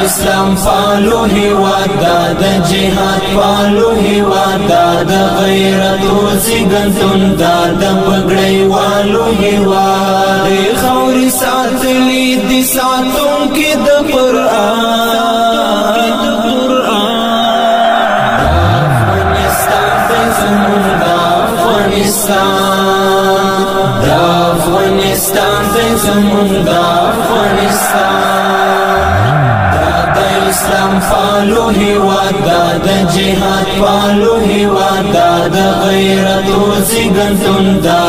اسلام فالو هیواد دا جهاد فالو هیواد دا غیرت و زیگندون دا پگڑی والو هیواد دی خوری ساتلی دی ساتون کی دا قرآن افغانستان دی زمون دا افغانستان دا اسلام فالو هیواد دا جهاد فالو هیواد دا غیرت و زیگندون دا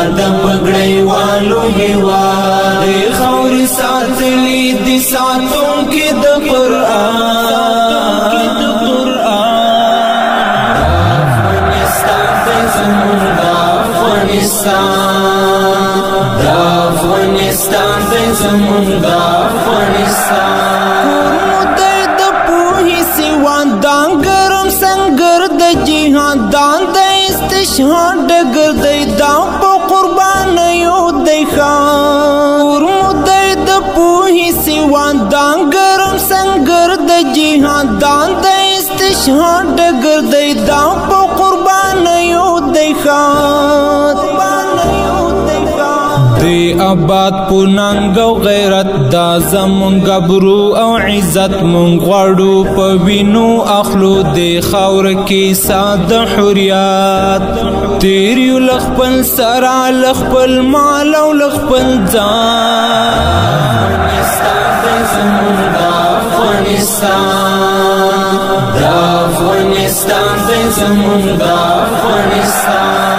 پگڑی والو هیواد دی خوری ساتلی دی ساتون کی دا قرآن افغانستان دی زمون دا افغانستان دی زمون دا افغانستان مدر دا پوہی سیوان دان گرم سنگر دا جہان دان دا استشہاد ڈگر دی دان پا قربانیو دی خان مدر دا پوہی سیوان دان گرم سنگر دا جہان دان دا استشہاد ڈگر دی دان پا قربانیو دی خان دی آباد پوننگ و غیرت دا زمون گبرو او عزت مون غړو پوینو اخلو دی خاور کی ساد حریات تیریو لخپل سرا لخپل مال او لخپل ځان افغانستان دی زمون دا افغانستان دی زمون دا افغانستان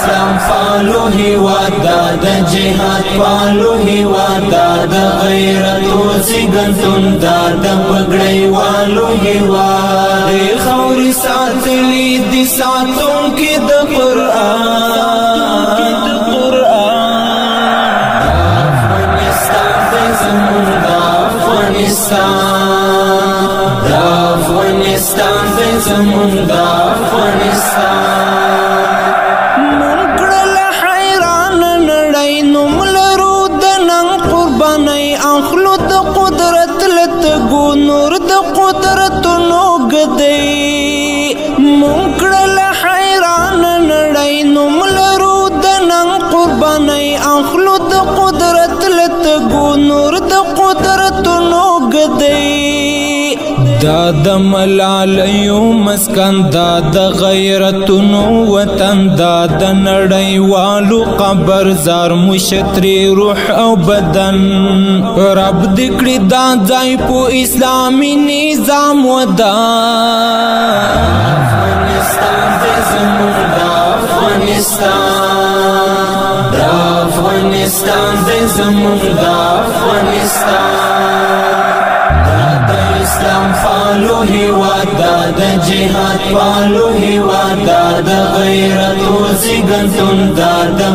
اسلام فالو هیواد دا جهاد فالو هیواد دا غیرت و زیگندون دا پگڑی والو هیواد دی خوری ساتلی دی ساتون کی دا قرآن افغانستان دی زمون دا افغانستان دی زمون دا افغانستان اخلو دا قدرت لتگو نور دا قدرت نوگ دی منکڑل حیران نڑی نملرو دا نن قربانی اخلو دا قدرت لتگو نور دا قدرت نوگ دی دا دا ملالیو مسکن دا دا غیرتنو وطن دا دا نڑی والو قبر زار مشتری روح او بدن رب دکڑی دا ځای پو اسلامی نظام ودا افغانستان دی زمون دا افغانستان دی زمون دا افغانستان اسلام فالو هیواد دا جهاد فالو هیواد دا غیرت و زیگندون دا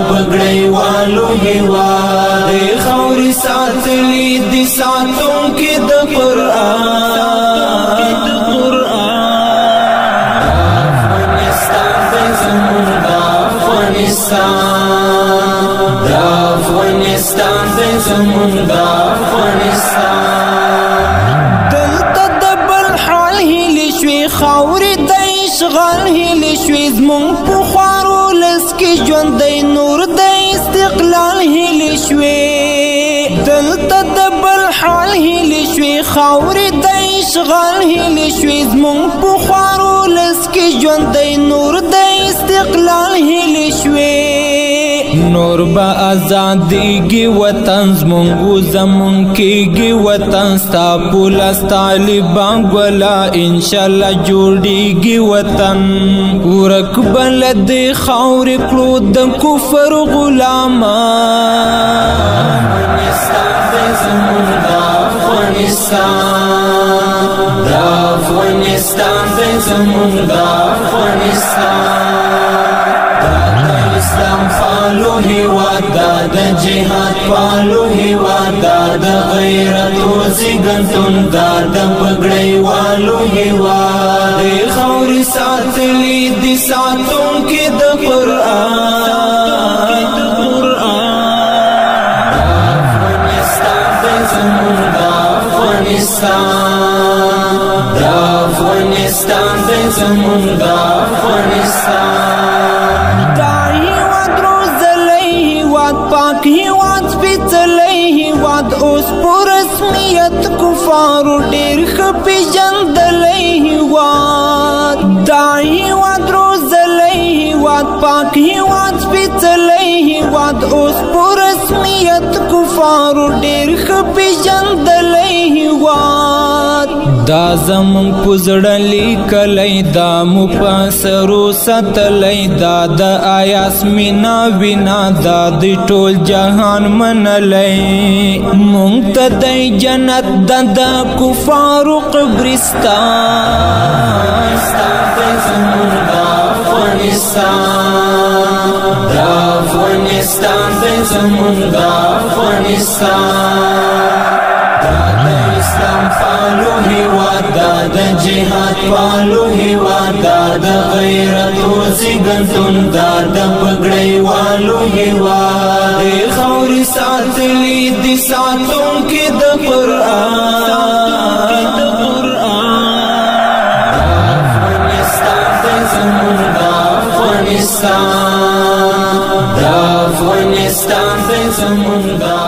پگڑی والو هیواد دی خوری ساتلی دی ساتون کی دا قرآن افغانستان دی زمون دا افغانستان دی زمون دا افغانستان خاوری دا اشغال هیلی شوی زمون پخوارو لسکی جون دی نور دا استقلال هیلی شوی دلتا دبل حال هیلی شوی خاوری دا اشغال هیلی شوی زمون پخوارو لسکی جون دی نور دا استقلال هیلی شوی نور با آزادیگی وطن زمونگو زمون کیگی وطن ستا پولا طالبان گولا انشاءاللہ جوڑیگی وطن ورک بلد خاور کلو د کفر غلامان افغانستان دی زمون دا افغانستان دی زمون دا افغانستان اسلام فالو هیواد دا جهاد فالو هیواد دا غیرت و زیگندون دا پگڑی والو هیواد دی خوری ساتلی دی ساتون کی دا قرآن افغانستان دی زمون دا افغانستان دا افغانستان دې زمونږ دا افغانستان دا هیواد روزلی هیواد پاک هیواد سپېڅلی هیواد اوس په رسمیت کفارو ډېر ښه پېژندلی هیواد دا هیواد روزلی هیواد پاک هیواد سپېڅلی هیواد اوس په رسمیت کفارو ډېر ښه پېژندلی هیواد دا زمونږ په زړه لیکلی دا مو په سرو ساتلی دا د آیاس مینا وینا دا د ټول جهان منلی مونږ ته دی جنت د کفارو قبرستان دا افغانستان دې زمونږ دا افغانستان دا د اسلام پالو هیواد دا د جهاد پالو هیواد دا د غیرت او زیږنتون دا د پګړۍ والو هیواد د خاورې ساتلي دي ساتونکي د قرآن دا افغانستان دې زمونږ دا